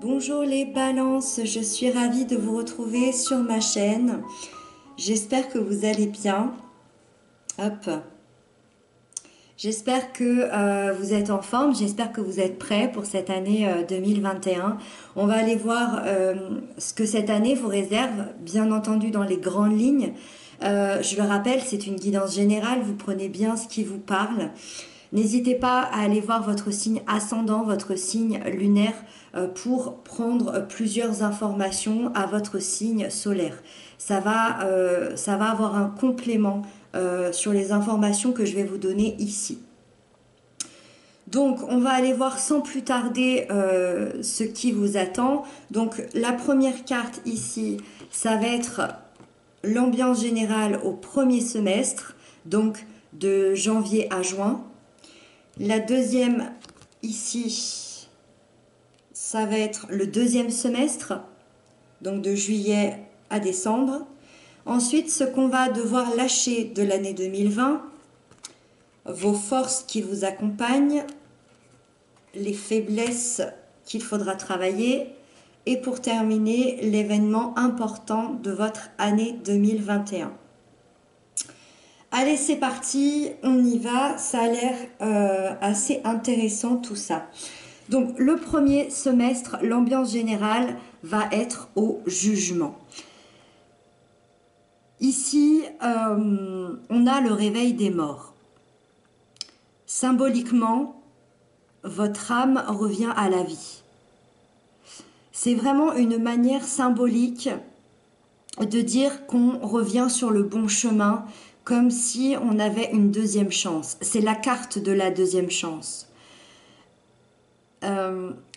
Bonjour les balances, je suis ravie de vous retrouver sur ma chaîne. J'espère que vous allez bien. Hop. J'espère que vous êtes en forme, j'espère que vous êtes prêts pour cette année 2021. On va aller voir ce que cette année vous réserve, bien entendu dans les grandes lignes. Je le rappelle, c'est une guidance générale, vous prenez bien ce qui vous parle. N'hésitez pas à aller voir votre signe ascendant, votre signe lunaire pour prendre plusieurs informations à votre signe solaire. Ça va avoir un complément sur les informations que je vais vous donner ici. Donc, on va aller voir sans plus tarder ce qui vous attend. Donc, la première carte ici, ça va être l'ambiance générale au premier semestre, donc de janvier à juin. La deuxième, ici, ça va être le deuxième semestre, donc de juillet à décembre. Ensuite, ce qu'on va devoir lâcher de l'année 2020, vos forces qui vous accompagnent, les faiblesses qu'il faudra travailler, et pour terminer, l'événement important de votre année 2021. Allez, c'est parti, on y va, ça a l'air assez intéressant tout ça. Donc le premier semestre, l'ambiance générale va être au jugement. Ici, on a le réveil des morts. Symboliquement, votre âme revient à la vie. C'est vraiment une manière symbolique de dire qu'on revient sur le bon chemin, comme si on avait une deuxième chance. C'est la carte de la deuxième chance.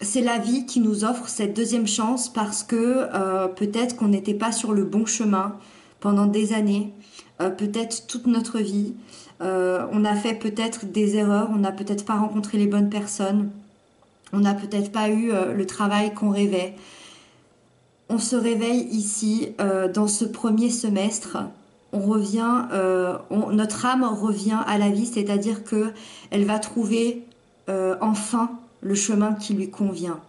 C'est la vie qui nous offre cette deuxième chance parce que peut-être qu'on n'était pas sur le bon chemin pendant des années, peut-être toute notre vie. On a fait peut-être des erreurs, on n'a peut-être pas rencontré les bonnes personnes, on n'a peut-être pas eu le travail qu'on rêvait. On se réveille ici dans ce premier semestre. On revient, notre âme revient à la vie, c'est-à-dire que elle va trouver enfin le chemin qui lui convient.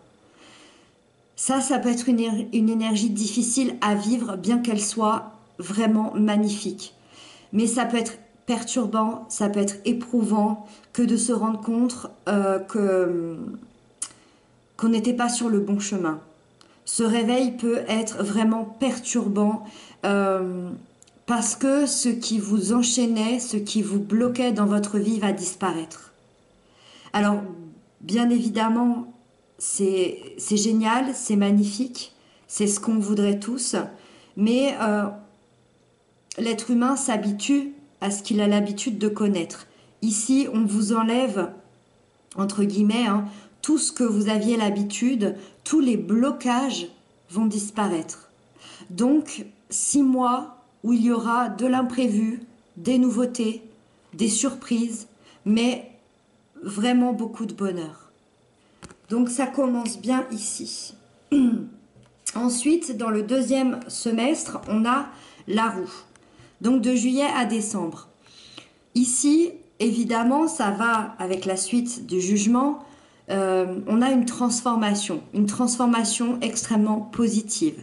Ça peut être une énergie difficile à vivre, bien qu'elle soit vraiment magnifique. Mais ça peut être perturbant, ça peut être éprouvant que de se rendre compte qu'on n'était pas sur le bon chemin. Ce réveil peut être vraiment perturbant parce que ce qui vous enchaînait, ce qui vous bloquait dans votre vie va disparaître. Alors, bien évidemment, c'est génial, c'est magnifique, c'est ce qu'on voudrait tous, mais l'être humain s'habitue à ce qu'il a l'habitude de connaître. Ici, on vous enlève, entre guillemets, tout ce que vous aviez l'habitude, tous les blocages vont disparaître. Donc, 6 mois où il y aura de l'imprévu, des nouveautés, des surprises, mais vraiment beaucoup de bonheur. Donc, ça commence bien ici. Ensuite, dans le deuxième semestre, on a la roue. Donc, de juillet à décembre. Ici, évidemment, ça va avec la suite du jugement. On a une transformation extrêmement positive.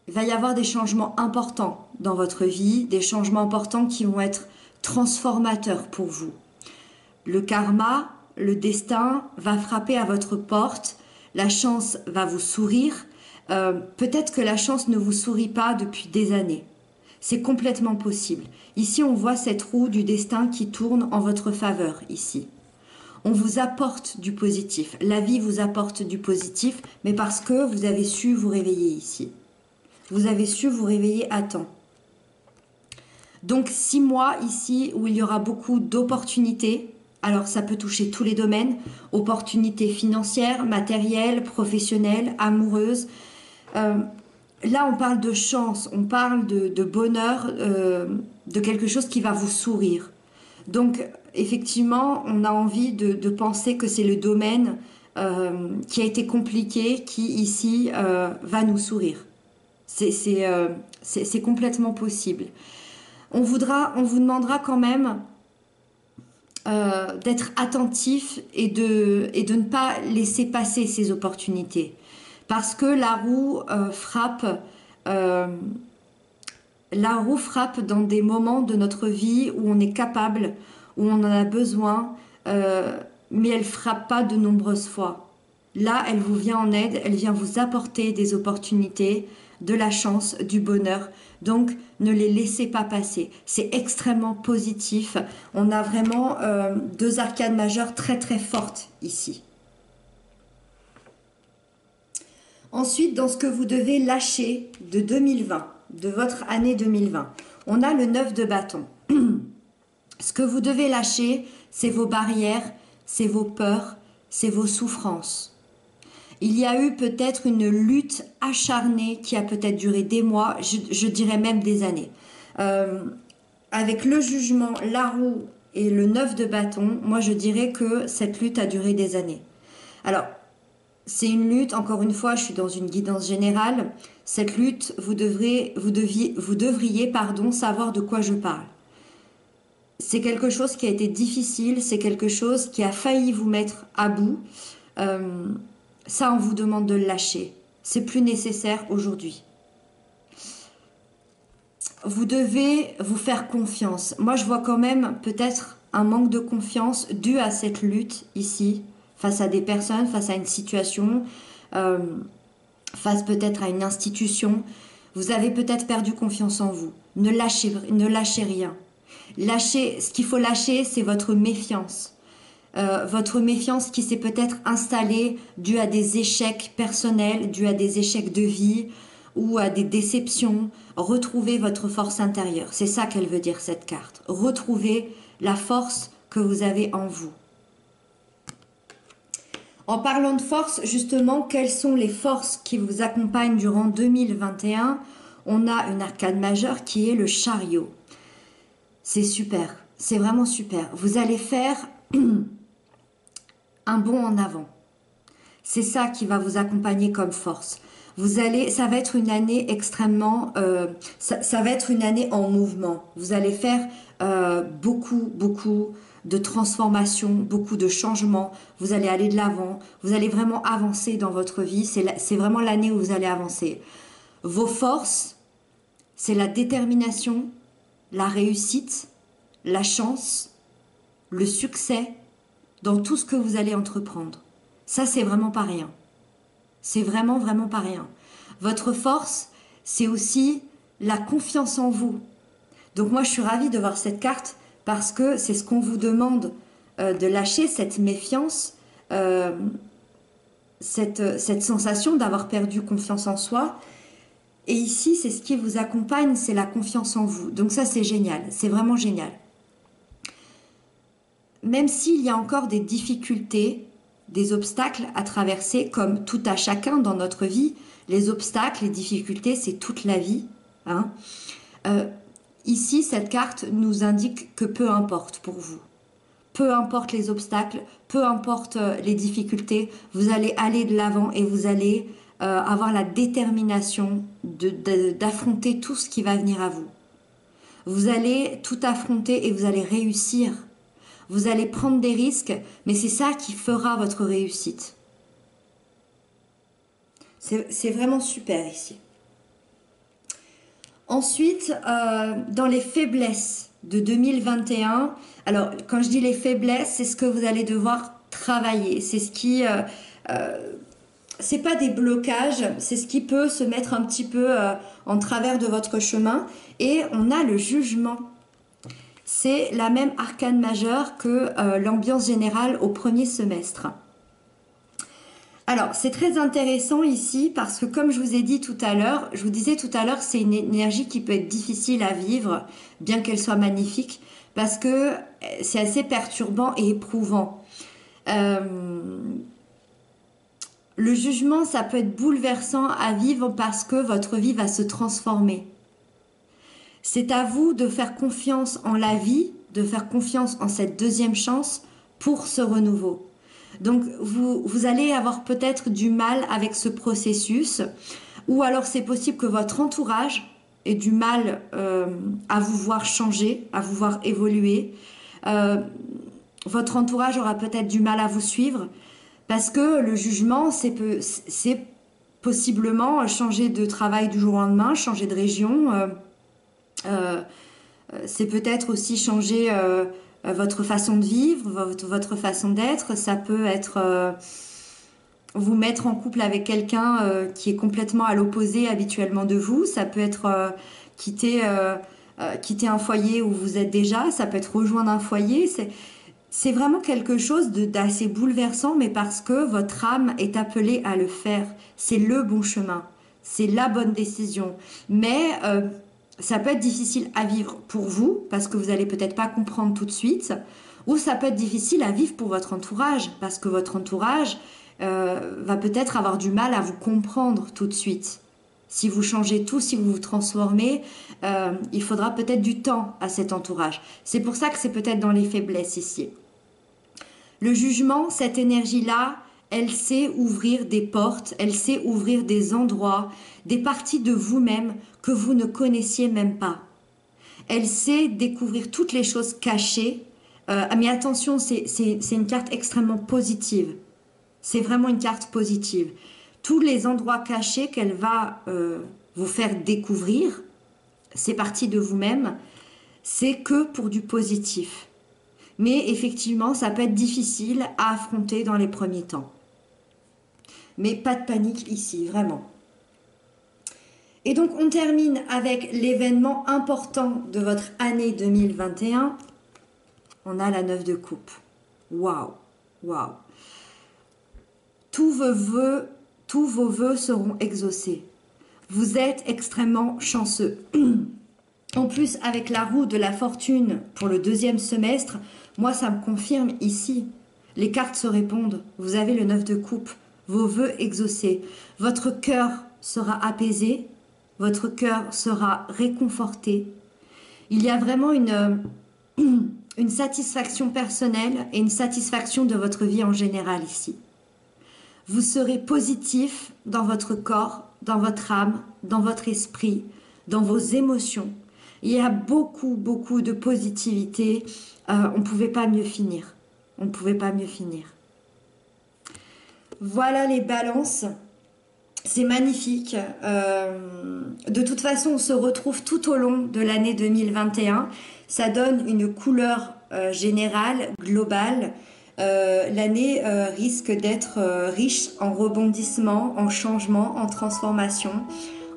Il va y avoir des changements importants dans votre vie, des changements importants qui vont être transformateurs pour vous. Le karma, le destin va frapper à votre porte, la chance va vous sourire. Peut-être que la chance ne vous sourit pas depuis des années. C'est complètement possible. Ici, on voit cette roue du destin qui tourne en votre faveur, ici. On vous apporte du positif. La vie vous apporte du positif, mais parce que vous avez su vous réveiller ici. Vous avez su vous réveiller à temps. Donc 6 mois ici où il y aura beaucoup d'opportunités. Alors ça peut toucher tous les domaines. Opportunités financières, matérielles, professionnelles, amoureuses. Là on parle de chance, on parle de bonheur, de quelque chose qui va vous sourire. Donc effectivement, on a envie de penser que c'est le domaine qui a été compliqué qui ici va nous sourire. C'est complètement possible. On vous demandera quand même d'être attentif et de ne pas laisser passer ces opportunités. Parce que euh, la roue frappe dans des moments de notre vie où on est capable, où on en a besoin, mais elle frappe pas de nombreuses fois. Là, elle vous vient en aide, elle vient vous apporter des opportunités, de la chance, du bonheur. Donc, ne les laissez pas passer. C'est extrêmement positif. On a vraiment deux arcades majeures très très fortes ici. Ensuite, dans ce que vous devez lâcher de 2020, de votre année 2020, on a le 9 de bâton. Ce que vous devez lâcher, c'est vos barrières, c'est vos peurs, c'est vos souffrances. Il y a eu peut-être une lutte acharnée qui a peut-être duré des mois, je dirais même des années. Euh, Avec le jugement, la roue et le 9 de bâton, moi je dirais que cette lutte a duré des années. Alors, c'est une lutte, encore une fois, je suis dans une guidance générale. Cette lutte, vous devriez, pardon, savoir de quoi je parle. C'est quelque chose qui a été difficile, c'est quelque chose qui a failli vous mettre à bout. Euh, Ça, on vous demande de le lâcher. C'est plus nécessaire aujourd'hui. Vous devez vous faire confiance. Moi, je vois quand même peut-être un manque de confiance dû à cette lutte ici, face à des personnes, face à une situation, euh, face peut-être à une institution. Vous avez peut-être perdu confiance en vous. Ne lâchez rien. Ce qu'il faut lâcher, c'est votre méfiance. Votre méfiance qui s'est peut-être installée due à des échecs personnels, due à des échecs de vie ou à des déceptions. Retrouvez votre force intérieure. C'est ça qu'elle veut dire cette carte. Retrouvez la force que vous avez en vous. En parlant de force, justement, quelles sont les forces qui vous accompagnent durant 2021? On a une arcade majeure qui est le chariot. C'est super, c'est vraiment super. Vous allez faire un bond en avant. C'est ça qui va vous accompagner comme force. Ça va être une année extrêmement, ça va être une année en mouvement. Vous allez faire beaucoup de transformations, beaucoup de changements. Vous allez aller de l'avant. Vous allez vraiment avancer dans votre vie. C'est vraiment l'année où vous allez avancer. Vos forces, c'est la détermination, la réussite, la chance, le succès dans tout ce que vous allez entreprendre. Ça, c'est vraiment pas rien. C'est vraiment pas rien. Votre force, c'est aussi la confiance en vous. Donc moi, je suis ravie de voir cette carte parce que c'est ce qu'on vous demande de lâcher, cette méfiance, cette sensation d'avoir perdu confiance en soi. Et ici, c'est ce qui vous accompagne, c'est la confiance en vous. Donc ça, c'est génial, c'est vraiment génial. Même s'il y a encore des difficultés, des obstacles à traverser, comme tout à chacun dans notre vie, les obstacles, les difficultés, c'est toute la vie. Hein. Ici, cette carte nous indique que peu importe pour vous. Peu importe les obstacles, peu importe les difficultés, vous allez aller de l'avant et vous allez avoir la détermination d'affronter tout ce qui va venir à vous. Vous allez tout affronter et vous allez réussir. Vous allez prendre des risques, mais c'est ça qui fera votre réussite. C'est vraiment super ici. Ensuite, dans les faiblesses de 2021, alors quand je dis les faiblesses, c'est ce que vous allez devoir travailler. C'est ce qui... c'est pas des blocages, c'est ce qui peut se mettre un petit peu en travers de votre chemin. Et on a le jugement. C'est la même arcane majeure que l'ambiance générale au premier semestre. Alors, c'est très intéressant ici parce que comme je vous ai dit tout à l'heure, c'est une énergie qui peut être difficile à vivre, bien qu'elle soit magnifique, parce que c'est assez perturbant et éprouvant. Le jugement, ça peut être bouleversant à vivre parce que votre vie va se transformer. C'est à vous de faire confiance en la vie, de faire confiance en cette deuxième chance pour ce renouveau. Donc vous allez avoir peut-être du mal avec ce processus, ou alors c'est possible que votre entourage ait du mal à vous voir changer, à vous voir évoluer. votre entourage aura peut-être du mal à vous suivre parce que le jugement, c'est possiblement changer de travail du jour au lendemain, changer de région. Euh, c'est peut-être aussi changer votre façon de vivre, votre façon d'être. Ça peut être vous mettre en couple avec quelqu'un qui est complètement à l'opposé habituellement de vous. Ça peut être quitter un foyer où vous êtes déjà. Ça peut être rejoindre un foyer. C'est vraiment quelque chose d'assez bouleversant, mais parce que votre âme est appelée à le faire. C'est le bon chemin. C'est la bonne décision. Mais ça peut être difficile à vivre pour vous, parce que vous allez peut-être pas comprendre tout de suite, ou ça peut être difficile à vivre pour votre entourage, parce que votre entourage va peut-être avoir du mal à vous comprendre tout de suite. Si vous changez tout, si vous vous transformez, il faudra peut-être du temps à cet entourage. C'est pour ça que c'est peut-être dans les faiblesses ici. Le jugement, cette énergie-là, elle sait ouvrir des portes, elle sait ouvrir des endroits, des parties de vous-même que vous ne connaissiez même pas. Elle sait découvrir toutes les choses cachées. Mais attention, c'est une carte extrêmement positive. C'est vraiment une carte positive. Tous les endroits cachés qu'elle va vous faire découvrir, ces parties de vous-même, c'est que pour du positif. Mais effectivement, ça peut être difficile à affronter dans les premiers temps. Mais pas de panique ici, vraiment. Et donc, on termine avec l'événement important de votre année 2021. On a la 9 de coupe. Waouh, waouh. Tous vos vœux seront exaucés. Vous êtes extrêmement chanceux. En plus, avec la roue de la fortune pour le deuxième semestre, moi, ça me confirme ici. Les cartes se répondent. Vous avez le 9 de coupe. Vos vœux exaucés. Votre cœur sera apaisé. Votre cœur sera réconforté. Il y a vraiment une satisfaction personnelle et une satisfaction de votre vie en général ici. Vous serez positif dans votre corps, dans votre âme, dans votre esprit, dans vos émotions. Il y a beaucoup, beaucoup de positivité. On ne pouvait pas mieux finir. On ne pouvait pas mieux finir. Voilà les balances. C'est magnifique. De toute façon, on se retrouve tout au long de l'année 2021. Ça donne une couleur générale, globale. L'année risque d'être riche en rebondissements, en changements, en transformations,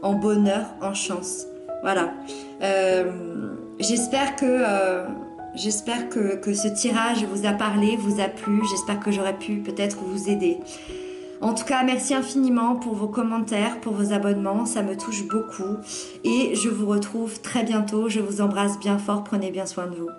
en bonheur, en chance. Voilà. J'espère que ce tirage vous a parlé, vous a plu. J'espère que j'aurais pu peut-être vous aider. En tout cas, merci infiniment pour vos commentaires, pour vos abonnements. Ça me touche beaucoup. Et je vous retrouve très bientôt. Je vous embrasse bien fort. Prenez bien soin de vous.